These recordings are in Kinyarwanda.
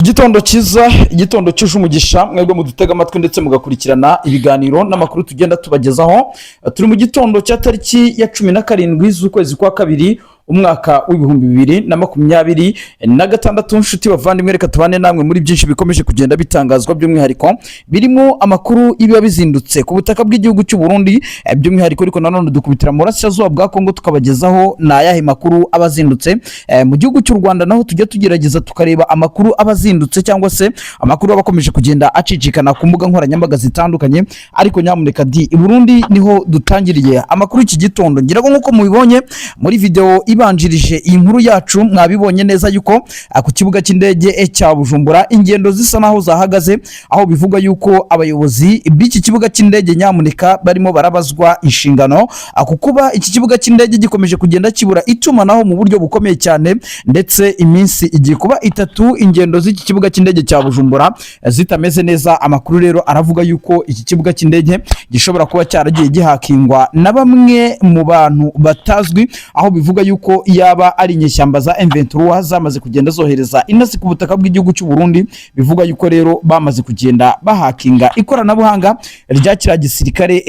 Igitondo cyiza, igitondo cyuje umugisha mwebwe mudutega amatwi ndetse mugakurikirana ibiganiro n'amakuru tugenda tubagezaho. Turi mu gitondo cya tariki ya 17 z'ukwezi kwa kabiri umwaka w'ibihumbi 2026. Nshuti bavandimwe, reka tubane namwe muri byinshi bikomeje kugenda bitangazwa, by'umwihariko birimo amakuru ibiba bizindutse ku butaka bw'igihugu cy'u Burundi, by'umwihariko ariko nanone dukubitira mu burasirazuba bwa Kongo tukabagezaho n'ayahe makuru abazindutse mu gihugu cy'u Rwanda, naho tujya tugerageza tukareba amakuru abazindutse cyangwa se amakuru abakomeje kugenda acicikana ku mbuga nkoranyambaga zitandukanye. Ariko nyamuneka i Burundi niho dutangiriye amakuru iki gitondo. Ngira ngo nkuko mubibonye muri video ibanjirije iyi nkuru yacu, mwabibonye neza yuko ku kibuga cy'indege cya Bujumbura ingendo zisa naho zahagaze, aho bivuga yuko abayobozi b'iki kibuga cy'indege nyamuneka barimo barabazwa inshingano kukuba iki kibuga cy'indege gikomeje kugenda kibura itumanaho mu buryo bukomeye cyane, ndetse iminsi igiye kuba 3 ingendo z'iki kibuga cy'indege cya Bujumbura zitameze neza. Amakuru rero aravuga yuko iki kibuga cy'indege gishobora kuba cyaragiye gihakingwa na bamwe mu bantu batazwi, aho bivuga yuko yaba ari inyeshyamba za M23 zamaze kugenda zohereza inasi ku butaka bw'igihugu cy'u Burundi. Bivuga yuko rero bamaze kugenda bahakinga ikoranabuhanga rya kira gisirikare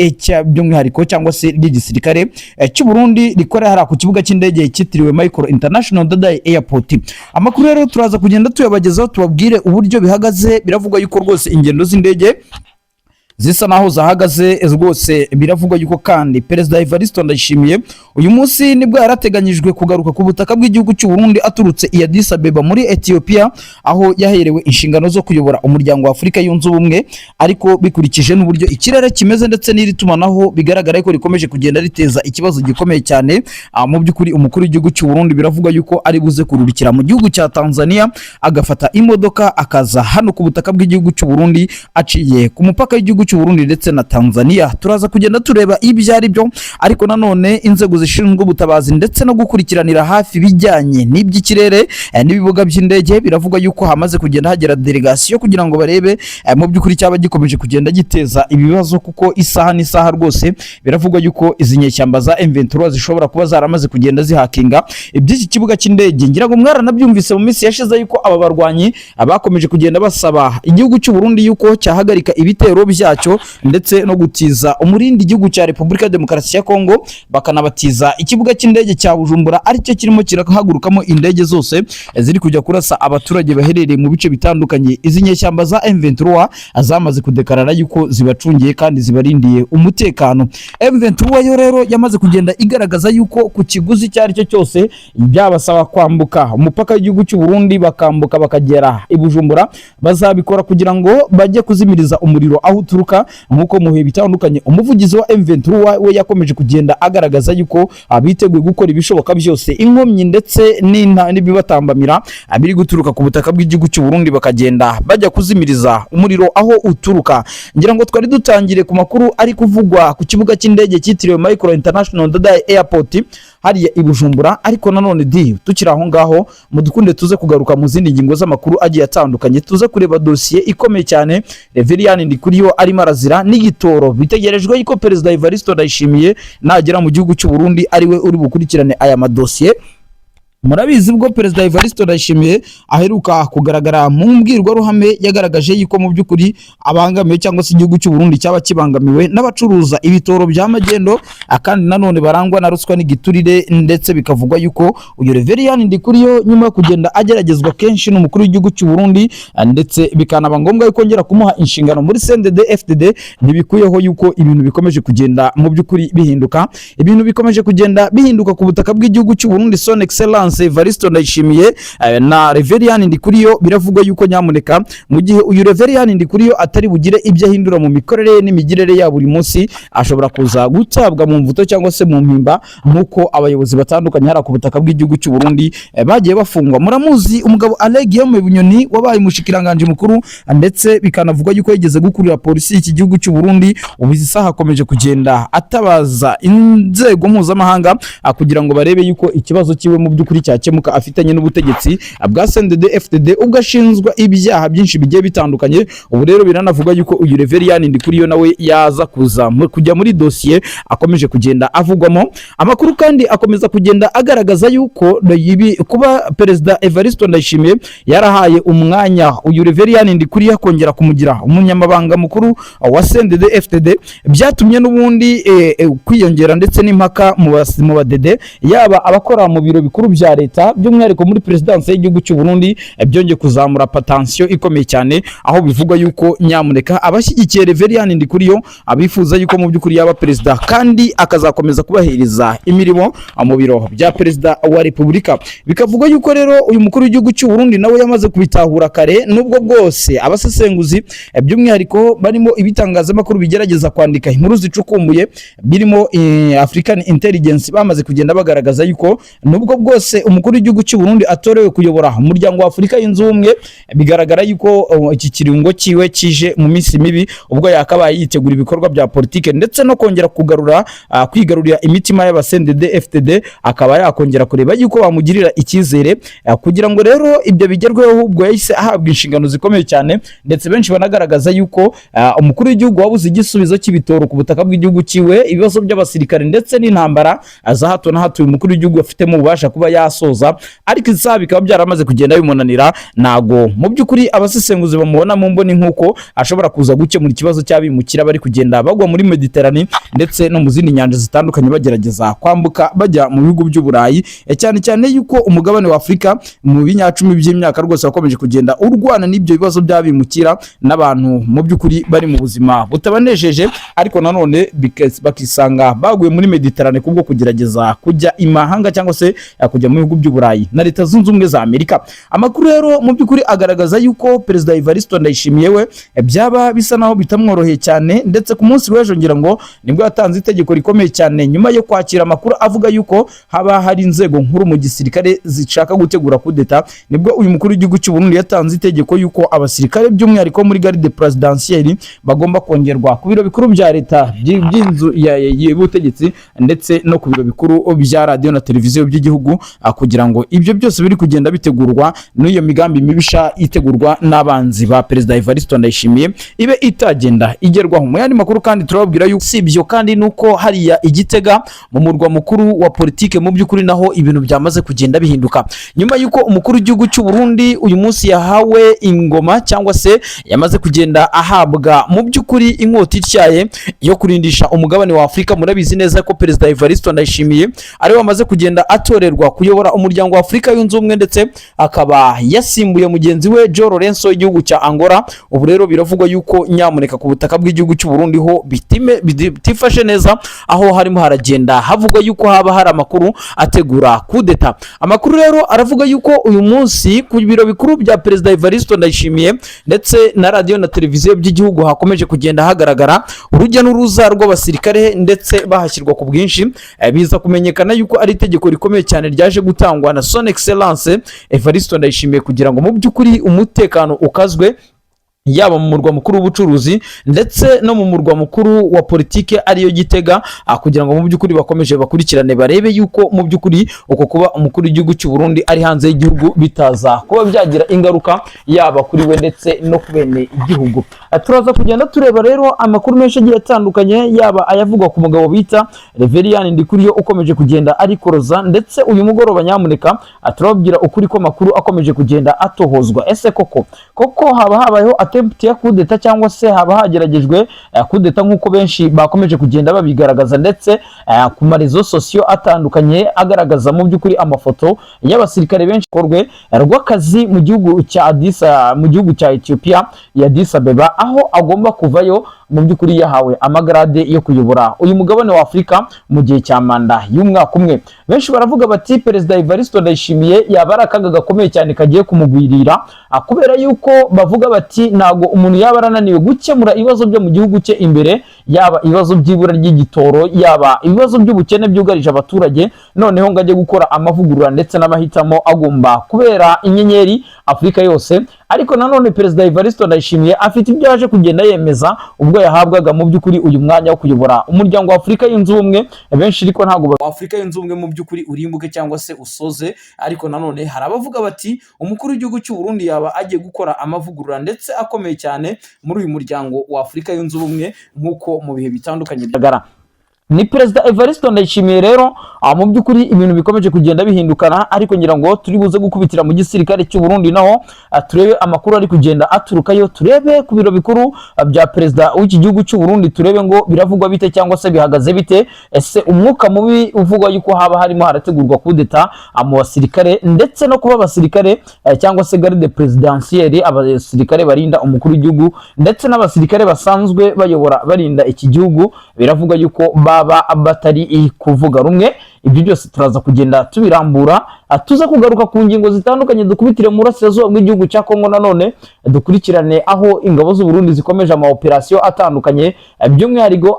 by'umwihariko cyangwa se ry'igisirikare cy'u Burundi rikorera hari ku kibuga cy'indege cyitiriwe Michael International Dadaye Airport. Amakuru rero turaza kugenda tuyabagezaho, tubabwire uburyo bihagaze. Biravugwa yuko rwose ingendo z'indege zisa naho zahagaze rwose. Biravugwa yuko kandi Perezida Evariste Ndayishimiye uyu munsi nibwo yarateganyijwe kugaruka ku butaka bw'igihugu cy'u Burundi aturutse i Addis Abeba muri Ethiopia, aho yaherewe inshingano zo kuyobora umuryango wa Afurika yunze ubumwe. Ariko bikurikije n'uburyo ikirere kimeze ndetse n'iri tumanaho bigaragara ko rikomeje kugenda riteza ikibazo gikomeye cyane, mu by'ukuri umukuru w'igihugu cy'u Burundi biravugwa yuko ari buze kururikira mu gihugu cya Tanzania, agafata imodoka akaza hano ku butaka bw'igihugu cy'u Burundi aciye ku mupaka w'igihugu cy'u Burundi ndetse na Tanzania. Turaza kugenda tureba ibyo ari byo, ariko nanone inzego zishinzwe ubutabazi ndetse no gukurikiranira hafi bijyanye n'iby'ikirere n'ibibuga by'indege biravuga yuko hamaze kugenda hagera delegation kugira ngo barebe mu by'ukuri cyaba gikomeje kugenda giteza ibibazo, kuko isaha n'isaha rwose biravugwa yuko izi nyeshyamba za M23 zishobora kuba zaramaze kugenda zihakinga iby'iki kibuga cy'indege. Ngira ngo mwaranabyumvise mu minsi yashize yuko aba barwanyi abakomeje kugenda basaba igihugu cy'u Burundi yuko cyahagarika ibitero byacyo ndetse no gutiza umurindi igihugu cya Repubulika Demokarasi ya Kongo, bakanabatiza ikibuga cy'indege cya Bujumbura aricyo kirimo kirahagurukamo indege zose ziri kujya kurasa abaturage baherereye mu bice bitandukanye. Izi nyeshyamba za M23 azamaze kudekarara yuko zibacungiye kandi zibarindiye umutekano. M23 yo rero yamaze kugenda igaragaza yuko ku kiguzi cyari cyo cyose byabasaba kwambuka umupaka w'igihugu cy'u Burundi bakambuka bakagera i Bujumbura, bazabikora kugira ngo bajye kuzimiriza umuriro aho uturuka. Nkuko mu bihe bitandukanye umuvugizi wa M23 we yakomeje kugenda agaragaza yuko abiteguye gukora ibishoboka byose inkomyi ndetse n'ibibatambamira abiri guturuka ku butaka bw'igihugu cy'u Burundi bakagenda bajya kuzimiriza umuriro aho uturuka. Ngira ngo twari dutangire ku makuru ari kuvugwa ku kibuga cy'indege cyitiriwe Michael International Dadaye Airport hariya i Bujumbura. Ariko nanone tukiri aho ngaho mudukunde tuze kugaruka mu zindi ngingo z'amakuru agiye atandukanye, tuze kureba dosiye ikomeye cyane Reverien Ndikuriyo arimo arazira n'igitoro. Bitegerejwe yuko Perezida Evariste Ndayishimiye nagera mu gihugu cy'u Burundi ariwe uri bukurikirane aya madosiye. Murabizi ubwo Perezida Evariste Ndayishimiye aheruka kugaragara mu mbwirwaruhame yagaragaje yuko mu by'ukuri abangamiwe cyangwa se igihugu cy'u Burundi cyaba kibangamiwe n'abacuruza ibitoro bya magendo, kandi nanone barangwa na ruswa n'igiturire, ndetse bikavugwa yuko uyu Reverien Ndikuriyo nyuma yo kugenda ageragezwa kenshi n'umukuru w'igihugu cy'u Burundi, ndetse bikanaba ngombwa yuko kongera kumuha inshingano muri CNDD-FDD, ntibikuyeho yuko ibintu bikomeje kugenda mu by'ukuri bihinduka. Ibintu bikomeje kugenda bihinduka ku butaka bw'igihugu cy'u Burundi. Son Excellence Evariste Ndayishimiye na Reverien Ndikuriyo biravugwa yuko nyamuneka mu gihe uyu Reverien Ndikuriyo atari bugire ibyo ahindura mu mikorere n'imigirire ya buri munsi, ashobora kuza gutabwa mu mvuto cyangwa se mu mpimba, nkuko abayobozi batandukanye hari ku butaka bw'igihugu cy'u Burundi bagiye bafungwa. Muramuzi umugabo Guillaume Bunyoni wabaye umushikiranganje mukuru, ndetse bikanavugwa yuko yigeze gukurira polisi y'iki gihugu cy'u Burundi. Ubu isaha akomeje kugenda atabaza inzego mpuzamahanga kugira ngo barebe yuko ikibazo kiwe mu by'ukuri cyakemuka afitanye n'ubutegetsi bwa CNDD-FDD ubwo ashinzwa ibyaha byinshi bigiye bitandukanye. Ubu rero biranavuga yuko uyu Reverien Ndikuriyo nawe yaza kujya muri dosiye akomeje kugenda avugwamo. Amakuru kandi akomeza kugenda agaragaza yuko kuba Perezida Evariste Ndayishimiye yarahaye umwanya uyu Reverien Ndikuriyo kongera kumugira umunyamabanga mukuru wa CNDD-FDD byatumye n'ubundi kwiyongera ndetse n'impaka mu badede yaba abakora mu biro bikuru bya leta by'umwihariko muri presidence y'igihugu cy'u Burundi byongeye kuzamura patansiyo ikomeye cyane, aho bivugwa yuko nyamuneka abashyigikiye Reverien Ndikuriyo abifuza yuko mu by'ukuri yaba perezida kandi akazakomeza kubahiriza imirimo mu biro bya perezida wa Repubulika. Bikavuga yuko rero uyu mukuru w'igihugu cy'u Burundi nawe yamaze kubitahura kare, nubwo bwose abasesenguzi by'umwihariko barimo ibitangazamakuru bigerageza kwandika inkuru zicukumbuye birimo African Intelligence bamaze kugenda bagaragaza yuko nubwo bwose umukuru w'igihugu cy'u Burundi atorewe kuyobora umuryango wa Afurika yunze ubumwe, bigaragara yuko iki kirungo kiwe kije mu minsi mibi ubwo yakabaye yitegura ibikorwa bya politike ndetse no kongera kwigarurira imitima y'abasendede-FDD, akaba yakongera kureba yuko bamugirira icyizere kugira ngo rero ibyo bigerweho. Ubwo yahise ahabwa inshingano zikomeye cyane ndetse benshi banagaragaza yuko umukuru w'igihugu wabuze igisubizo cy'ibitoro ku butaka bw'igihugu kiwe, ibibazo by'abasirikare ndetse n'intambara za hato na hato uyu mukuru w'igihugu afitemo ububasha kuba yasoza, ariko isaha bikaba byaramaze kugenda bimunanira. Nago mu by'ukuri abasesenguzi bamubona mu mboni nk'uko ashobora kuza gukemura ikibazo cy'abimukira bari kugenda bagwa muri Mediterane ndetse no mu zindi nyanja zitandukanye bagerageza kwambuka bajya mu bihugu by'Uburayi, cyane cyane yuko umugabane wa Afurika mu binyacumi by'imyaka rwose wakomeje kugenda urwana n'ibyo bibazo by'abimukira n'abantu mu by'ukuri bari mu buzima butabanejeje, ariko nanone bakisanga baguye muri Mediterane kubwo kugerageza kujya imahanga cyangwa se kujya mu bihugu by'Uburayi na Leta Zunze Ubumwe za Amerika. Amakuru rero mu by'ukuri agaragaza yuko Perezida Evariste Ndayishimiye we byaba bisa naho bitamworoheye cyane, ndetse ku munsi w'ejo ngira ngo nibwo yatanze itegeko rikomeye cyane nyuma yo kwakira amakuru avuga yuko haba hari inzego nkuru mu gisirikare zishaka gutegura kudeta. Nibwo uyu mukuru w'igihugu cy'u Burundi yatanze itegeko yuko abasirikare by'umwihariko muri garde presidentielle bagomba kongerwa ku biro bikuru bya leta by'inzu y'ubutegetsi ndetse no ku biro bikuru bya radio na televiziyo by'igihugu, kugira ngo ibyo byose biri kugenda bitegurwa n'iyo migambi mibisha itegurwa n'abanzi ba Perezida Evariste Ndayishimiye ibe itagenda igerwaho. Mu yandi makuru kandi turababwira yuko sibyo kandi nuko hariya Igitega mu murwa mukuru wa politike mu by'ukuri naho ibintu byamaze kugenda bihinduka nyuma yuko umukuru w'igihugu cy'u Burundi uyu munsi yahawe ingoma cyangwa se yamaze kugenda ahabwa mu by'ukuri inkota ityaye yo kurindisha umugabane wa Afurika. Murabizi neza ko Perezida Evariste Ndayishimiye ari wamaze kugenda atorerwa kuyobora umuryango wa Afurika yunze ubumwe ndetse akaba yasimbuye mugenzi we João Lourenço igihugu cya Angola. Ubu rero biravugwa yuko nyamuneka ku butaka bw'igihugu cy'u Burundi ho bitifashe neza, aho harimo haragenda havugwa yuko haba hari amakuru ategura kudeta. Amakuru rero aravuga yuko uyu munsi ku biro bikuru bya Perezida Evariste Ndayishimiye ndetse na radio na televiziyo by'igihugu hakomeje kugenda hagaragara urujya n'uruza rw'abasirikare ndetse bahashyirwa ku bwinshi. Biza kumenyekana yuko ari itegeko rikomeye cyane ryaje gutangwa na Son Excellence Evariste Ndayishimiye kugira ngo mu by'ukuri umutekano ukazwe yaba mu murwa mukuru w'ubucuruzi ndetse no mu murwa mukuru wa politike ariyo Gitega, kugira ngo mu by'ukuri bakomeje bakurikirane barebe yuko mu by'ukuri uko kuba umukuru w'igihugu cy'u Burundi ari hanze y'igihugu bitaza kuba byagira ingaruka yaba kuri we ndetse no kubene igihugu. Turaza kugenda tureba rero amakuru menshi agiye atandukanye, yaba ayavugwa ku mugabo bita Reverien Ndikuriyo ukomeje kugenda arikoroza, ndetse uyu mugoroba nyamuneka turababwira ukuri ko makuru akomeje kugenda atohozwa. Ese koko haba habayeho attempt ya kudeta cyangwa se haba hageragejwe kudeta nk'uko benshi bakomeje kugenda babigaragaza, ndetse ku marezo sosiyo atandukanye agaragaza mu by'ukuri amafoto y'abasirikare benshi korwe rw'akazi mu gihugu cya Ethiopia ya Addis Abeba, aho agomba kuvayo mu by'ukuri yahawe amagarade yo kuyobora uyu mugabane wa Afurika mu gihe cya manda y'umwaka umwe. Benshi baravuga bati Perezida Evariste Ndayishimiye yaba ari akaga gakomeye cyane kagiye kumugwirira, kubera yuko bavuga bati ntago umuntu yaba arananiwe gukemura ibibazo byo mu gihugu cye imbere, yaba ibibazo by'ibura ry'igitoro, yaba ibibazo by'ubukene byugarije abaturage, noneho ngo ajye gukora amavugurura ndetse n'amahitamo agomba kubera inyenyeri Afurika yose. Ariko nanone Perezida Evariste Ndayishimiye afite ibyo yaje kugenda yemeza ubwo yahabwaga mu by'ukuri uyu mwanya wo kuyobora umuryango wa Afurika yunze ubumwe. Benshi ariko ntabwo Afurika yunze ubumwe mu by'ukuri urimbuke cyangwa se usoze, ariko nanone hari abavuga bati umukuru w'igihugu cy'u Burundi yaba agiye gukora amavugurura ndetse akomeye cyane muri uyu muryango wa Afurika yunze ubumwe nk'uko mu bihe bitandukanye bigaragara. Ni Perezida Evariste Ndayishimiye rero mu by'ukuri ibintu bikomeje kugenda bihindukana, ariko ngira ngo turi buze gukubitira mu gisirikare cy'u Burundi naho turebe amakuru ari kugenda aturukayo, turebe ku biro bikuru bya perezida w'iki gihugu cy'u Burundi, turebe ngo biravugwa bite cyangwa se bihagaze bite. Ese umwuka mubi uvugwa yuko haba harimo harategurwa kudeta mu basirikare ndetse no kuba abasirikare cyangwa se garde presidentielle, abasirikare barinda umukuru w'igihugu ndetse n'abasirikare basanzwe bayobora barinda iki gihugu, biravugwa yuko baba batari kuvuga rumwe. Ibyo byose turaza kugenda tubirambura, tuza kugaruka ku ngingo zitandukanye, dukubitire mu burasirazuba bw'igihugu cya Kongo, nanone dukurikirane aho ingabo z'u Burundi zikomeje ama operation atandukanye, by'umwihariko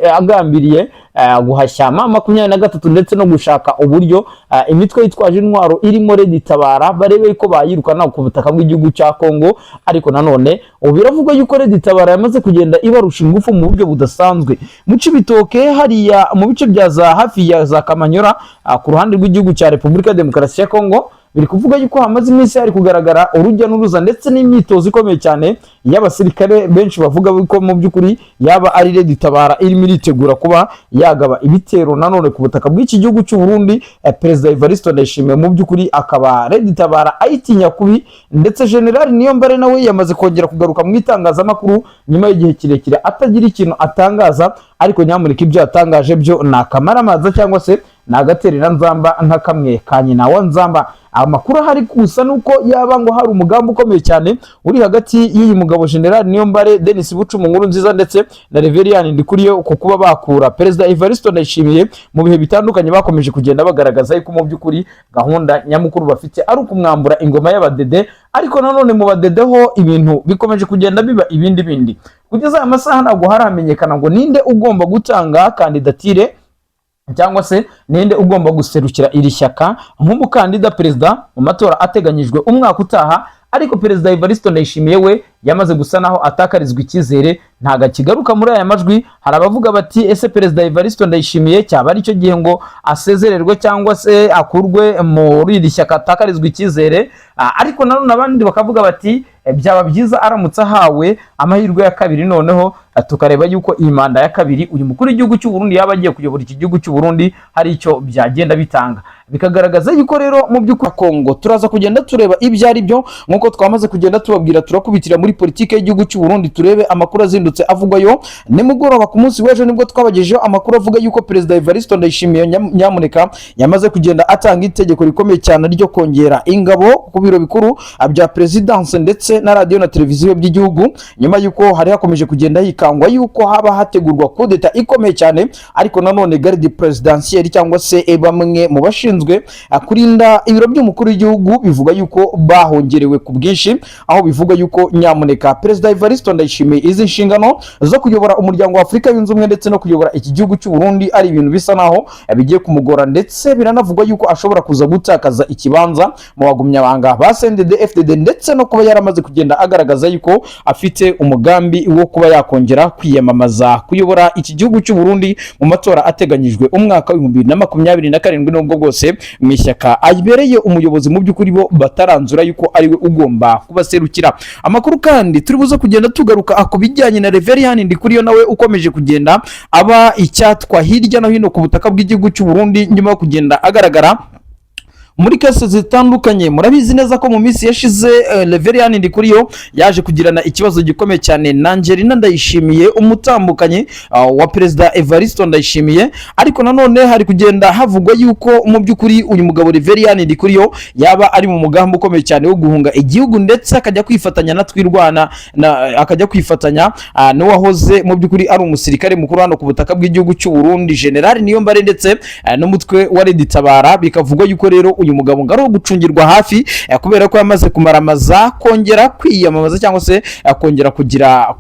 agambiriye guhashya M23 ndetse no gushaka uburyo imitwe yitwaje intwaro irimo Red Tabara barebe ko bayirukana ku butaka bw'igihugu cya Kongo. Ariko nanone biravugwa yuko Red Tabara yamaze kugenda ibarusha ingufu mu buryo budasanzwe mu Cibitoke, hariya mu bice bya hafi ya za Kamanyora ku ruhande rw'igihugu cya Repubulika ya Demokarasi ya Kongo. Biri kuvuga yuko hamaze iminsi hari kugaragara urujya n'uruza ndetse n'imyitozo ikomeye cyane y'abasirikare, benshi bavuga ko mu by'ukuri yaba ari Red Tabara irimo iritegura kuba yagaba ibitero nanone ku butaka bw'iki gihugu cy'u Burundi. Perezida Evariste Ndayishimiye mu by'ukuri akaba Red Tabara ayitinya kubi, ndetse General Niyombare nawe yamaze kongera kugaruka mu itangazamakuru nyuma y'igihe kirekire atagira ikintu atangaza, ariko nyamurika ibyo yatangaje byo ni akamaramaza cyangwa se ni agaterera nzamba nka kamwe ka nyina wa nzamba. Amakuru ahari gusa nuko yaba ngo hari umugambi ukomeye cyane uri hagati y'iyi mugabo General Niyombare, Denis Bucuma Nkurunziza ndetse na Reverien Ndikuriyo ku kuba bakura Perezida Evariste Ndayishimiye mu bihe bitandukanye. Bakomeje kugenda bagaragaza yuko mu by'ukuri gahunda nyamukuru bafite ari ukumwambura ingoma y'abadede, ariko nanone mu badedeho ibintu bikomeje kugenda biba ibindi. Kugeza aya masaha ntabwo haramenyekana ngo ninde ugomba gutanga kandidatire cyangwa se ninde ugomba guserukira iri shyaka nk'umukandida perezida mu matora ateganyijwe umwaka utaha. Ariko Perezida Evariste Ndayishimiye we yamaze gusa naho atakarizwa icyizere, ntaga kigaruka muri aya majwi. Hari abavuga bati ese Perezida Evariste Ndayishimiye cyaba ari cyo gihe ngo asezererwe cyangwa se akurwe muri iri shyaka atakarizwa icyizere. Ariko nanone abandi bakavuga bati byaba byiza aramutse ahawe amahirwe ya kabiri, noneho tukareba yuko iyi manda ya kabiri uyu mukuru w'igihugu cy'u Burundi yaba agiye kuyobora iki gihugu cy'u Burundi hari icyo byagenda bitanga, bikagaragaza yuko rero mu by'ukuri Kongo turaza kugenda tureba ibyo ari byo. Nkuko twamaze kugenda tubabwira, turakubitira muri politike y'igihugu cy'u Burundi, turebe amakuru azindutse avugwayo. Nimugoroba ku munsi w'ejo nibwo twabagejeho amakuru avuga yuko Perezida Evariste Ndayishimiye nyamuneka yamaze kugenda atanga itegeko rikomeye cyane ryo kongera ingabo ku biro bikuru bya Presidence ndetse na radio na televiziyo by'igihugu, nyuma yuko hari hakomeje kugenda hikangwa yuko haba hategurwa kudeta ikomeye cyane. Ariko nanone garde presidentielle cyangwa se bamwe mu bashinzwe kurinda ibiro by'umukuru w'igihugu bivuga yuko bahongerewe ku bwinshi, aho bivuga yuko nyamuneka Perezida Evariste Ndayishimiye izi nshingano zo kuyobora umuryango wa Afurika yunze ubumwe ndetse no kuyobora iki gihugu cy'u Burundi ari ibintu bisa naho bigiye kumugora, ndetse biranavugwa yuko ashobora kuza gutakaza ikibanza mu bagumyabanga ba CNDD-FDD, ndetse no kuba yaramaze kugenda agaragaza yuko afite umugambi wo kuba yakongera kwiyamamaza kuyobora iki gihugu cy'u Burundi mu matora ateganyijwe umwaka wa 2027, nubwo bwose mu ishyaka ayibereye umuyobozi mu by'ukuri bo bataranzura yuko ari we ugomba kubaserukira. Amakuru kandi turi buze kugenda tugaruka akubijyanye na Reverien Ndikuriyo nawe ukomeje kugenda aba icyatwa hirya no hino ku butaka bw'igihugu cy'u Burundi nyuma yo kugenda agaragara muri kese zitandukanye. Murabizi neza ko mu minsi yashize Reverien Ndikuriyo yaje kugirana ikibazo gikomeye cyane na Angelina Ndayishimiye, umutambukanye wa Perezida Evariste Ndayishimiye. Ariko nanone hari kugenda havugwa yuko mu by'ukuri uyu mugabo Reverien Ndikuriyo yaba ari mu mugambi ukomeye cyane wo guhunga igihugu, ndetse akajya kwifatanya na Twirwana, akajya kwifatanya no wahoze mu by'ukuri ari umusirikare mukuru hano ku butaka bw'igihugu cy'u Burundi General Niyombare ndetse n'umutwe wa Red Tabara. Bikavugwa yuko rero uyu mugabo ngaro gucungirwa hafi kubera ko yamaze kumaramaza kongera kwiyamamaza cyangwa se kongera kugira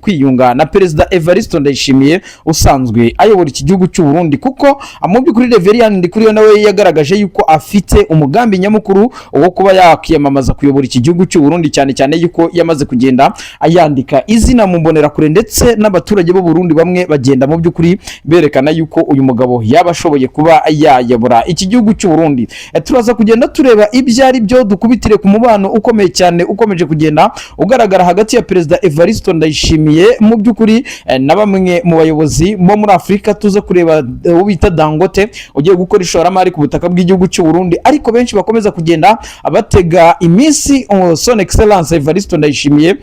kwiyunga na Perezida Evariste Ndayishimiye usanzwe ayobora iki gihugu cy'u Burundi, kuko mu by'ukuri Reverien Ndikuriyo nawe yagaragaje yuko afite umugambi nyamukuru wo kuba yakiyamamaza kuyobora iki gihugu cy'u Burundi, cyane cyane yuko yamaze kugenda ayandika izina mu mbonerakure ndetse n'abaturage b'u Burundi bamwe bagenda mu by'ukuri berekana yuko uyu mugabo yaba ashoboye kuba yayobora iki gihugu cy'u Burundi. Turaza kugenda tureba ibyo ari byo, dukubitire ku mubano ukomeye cyane ukomeje kugenda ugaragara hagati ya Perezida Evariste Ndayishimiye mu by'ukuri na bamwe mu bayobozi bo muri Afurika. Tuze kureba ubita Dangote ugiye gukora ishoramari ku butaka bw'igihugu cy'u Burundi, ariko benshi bakomeza kugenda abatega iminsi son excellence Evariste Ndayishimiye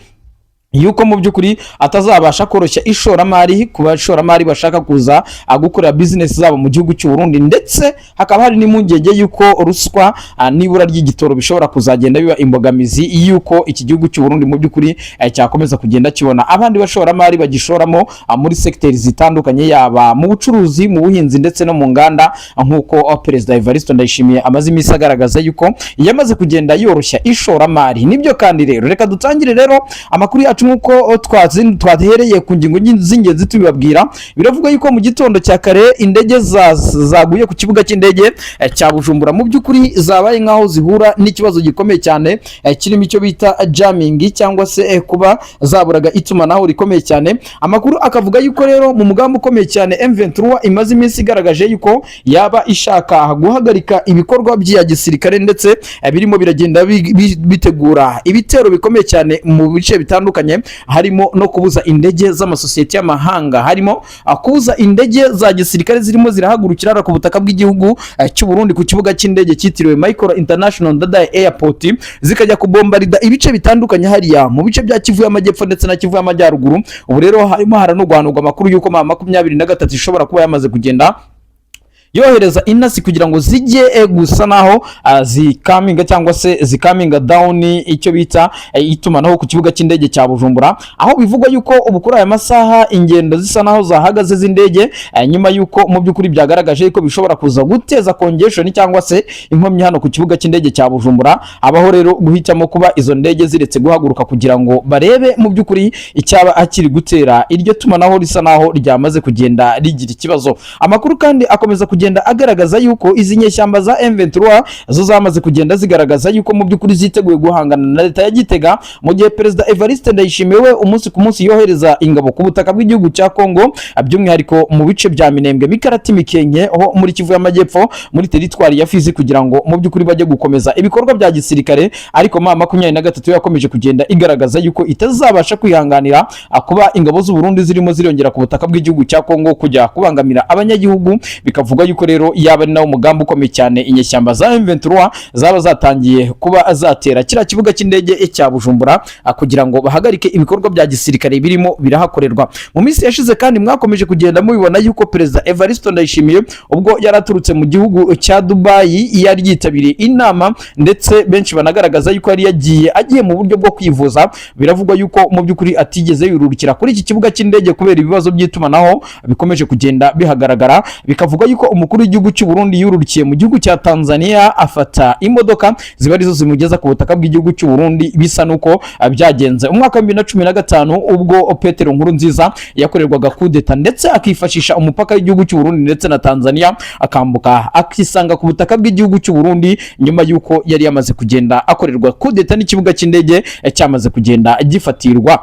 yuko mu by'ukuri atazabasha koroshya ishoramari ku bashoramari bashaka kuza gukorera business zabo mu gihugu cy'u Burundi, ndetse hakaba hari n'impungenge yuko ruswa nibura ry'igitoro bishobora kuzagenda biba imbogamizi yuko iki gihugu cy'u Burundi mu by'ukuri cyakomeza kugenda kibona abandi bashoramari bagishoramo muri secteurs zitandukanye, yaba mu bucuruzi, mu buhinzi ndetse no mu nganda, nk'uko Perezida Evariste Ndayishimiye amaze iminsi agaragaza yuko yamaze kugenda yoroshya ishoramari. Nibyo kandi rero reka dutangire rero amakuru yacu nkuko twahereye ku ngingo z'ingenzi tubibabwira. Biravuga yuko mu gitondo cya kare indege zaguye ku kibuga cy'indege cya Bujumbura mu by'ukuri zabaye nkaho zihura n'ikibazo gikomeye cyane kirimo icyo bita jamming cyangwa se kuba zaburaga itumanaho rikomeye cyane. Amakuru akavuga yuko rero mu mugambi ukomeye cyane M23 imaze iminsi igaragaje yuko yaba ishaka guhagarika ibikorwa bya gisirikare ndetse birimo biragenda bitegura ibitero bikomeye cyane mu bice bitandukanye, harimo no kubuza indege z'amasosiyete y'amahanga, harimo kubuza indege za gisirikare zirimo zirahagurukira ku butaka bw'igihugu cy'u Burundi ku kibuga cy'indege cyitiriwe Michael International Ndadaye Airport, zikajya kubombarida ibice bitandukanye hariya mu bice bya Kivu y'Amajyepfo ndetse na Kivu y'Amajyaruguru. Ubu rero harimo haranurwanurwa amakuru yuko 23 ishobora kuba yamaze kugenda yohereza inasi kugira ngo zijye gusa naho zikaminga cyangwa se zikaminga down icyo bita itumanaho ku kibuga cy'indege cya Bujumbura, aho bivugwa yuko ubu kuri aya masaha ingendo zisa naho zahagaze z'indege nyuma yuko mu by'ukuri byagaragaje ko bishobora kuza guteza congestion cyangwa se inkomyi hano ku kibuga cy'indege cya Bujumbura. Abaho rero guhitamo kuba izo ndege ziretse guhaguruka kugira ngo barebe mu by'ukuri icyaba akiri gutera iryo tumanaho risa naho ryamaze kugenda rigira ikibazo. Amakuru kandi akomeza kugenda agaragaza yuko izi nyeshyamba za M23 zo zamaze kugenda zigaragaza yuko mu by'ukuri ziteguye guhangana na leta ya Gitega, mu gihe Perezida Evariste Ndayishimiye we umunsi ku munsi yohereza ingabo ku butaka bw'igihugu cya Kongo, by'umwihariko mu bice bya Minembwe, Mikarati, Mikenke ho muri Kivu y'Amajyepfo muri teritwari ya Fizi, kugira ngo mu by'ukuri bajye gukomeza ibikorwa bya gisirikare. Ariko 23 yakomeje kugenda igaragaza yuko itazabasha kwihanganira kuba ingabo z'u Burundi zirimo zirongera ku butaka bw'igihugu cya Kongo kujya kubangamira abanyagihugu. Bikavuga yuko rero yaba ari nawo umugambi ukomeye cyane inyeshyamba za M23 zaba zatangiye kuba zatera kira kibuga cy'indege cya Bujumbura kugira ngo bahagarike ibikorwa bya gisirikare birimo birahakorerwa. Mu minsi yashize kandi mwakomeje kugenda mubibona yuko Perezida Evariste Ndayishimiye ubwo yaraturutse mu gihugu cya Dubai yari yitabiriye inama, ndetse benshi banagaragaza yuko yari agiye mu buryo bwo kwivuza. Biravugwa yuko mu by'ukuri atigeze yururukira kuri iki kibuga cy'indege kubera ibibazo by'itumanaho bikomeje kugenda bihagaragara. Bikavuga yuko umukuru w'igihugu cy'u Burundi yururukiye mu gihugu cya Tanzania afata imodoka ziba arizo zimugeza ku butaka bw'igihugu cy'u Burundi, bisa nuko byagenze umwaka wa 2015 ubwo Petero Nkurunziza yakorerwaga kudeta ndetse akifashisha umupaka w'igihugu cy'u Burundi ndetse na Tanzania, akambuka akisanga ku butaka bw'igihugu cy'u Burundi nyuma yuko yari yamaze kugenda akorerwa kudeta n'ikibuga cy'indege cyamaze kugenda gifatirwa.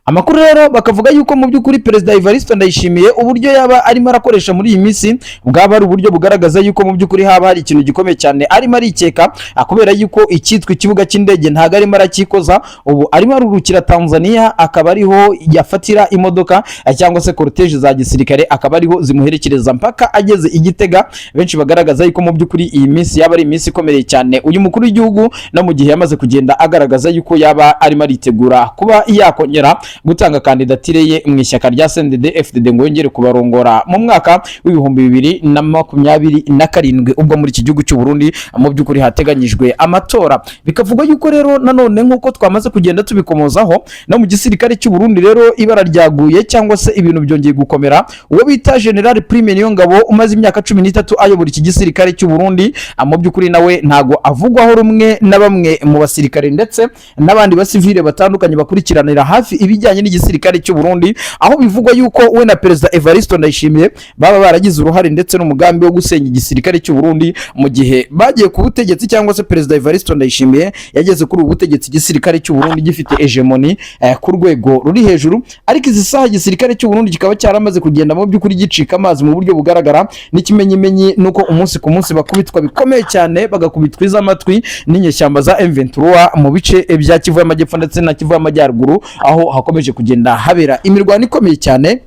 Amakuru rero bakavuga yuko mu by'ukuri Perezida Evariste Ndayishimiye uburyo yaba arimo arakoresha muri iyi minsi bwaba ari uburyo bugaragaza yuko mu by'ukuri haba hari ikintu gikomeye cyane arimo arikeka, kubera yuko icyitwa ikibuga cy'indege ntago arimo arakikoza. Ubu arimo arurukira Tanzania, akaba ariho yafatira imodoka cyangwa se cortege za gisirikare, akaba ariho zimuherekereza mpaka ageze i Gitega. Benshi bagaragaza yuko mu by'ukuri iyi minsi yaba ari iminsi ikomeye cyane uyu mukuru w'igihugu, no mu gihe yamaze kugenda agaragaza yuko yaba arimo aritegura kuba yakongera gutanga kandidatire ye mu ishyaka rya CNDD-FDD ngo yongere kubarongora mu mwaka w'ibihumbi 2027 ubwo muri iki gihugu cy'u Burundi mu by'ukuri hateganyijwe amatora. Bikavugwa yuko rero nanone nk'uko twamaze kugenda tubikomozaho no mu gisirikare cy'u Burundi rero ibara ryaguye cyangwa se ibintu byongeye gukomera. Uwo bita General Prime Niyongabo umaze imyaka 13 ayobora iki gisirikare cy'u Burundi mu by'ukuri nawe ntago avugwaho rumwe na bamwe mu basirikare ndetse n'abandi basivile batandukanye bakurikiranira hafi ibijyanye n'igisirikare cy'u Burundi, aho bivugwa yuko we na Perezida Evariste Ndayishimiye baba baragize uruhare ndetse n'umugambi wo gusenya igisirikare cy'u Burundi mu gihe bagiye ku butegetsi, cyangwa se Perezida Evariste Ndayishimiye yageze kuri ubutegetsi igisirikare cy'u Burundi gifite hegemony ku rwego ruri hejuru. Ariko izi saha igisirikare cy'u Burundi kikaba cyaramaze kugenda mu by'ukuri gicika amazi mu buryo bugaragara. N'ikimenyimenyi nuko umunsi ku munsi bakubitwa bikomeye cyane, bagakubitwa iz'amatwi n'inyeshyamba za M23 mu bice bya Kivu y'Amajyepfo ndetse na Kivu y'Amajyaruguru, aho hakomeje kugenda habera imirwano ikomeye cyane.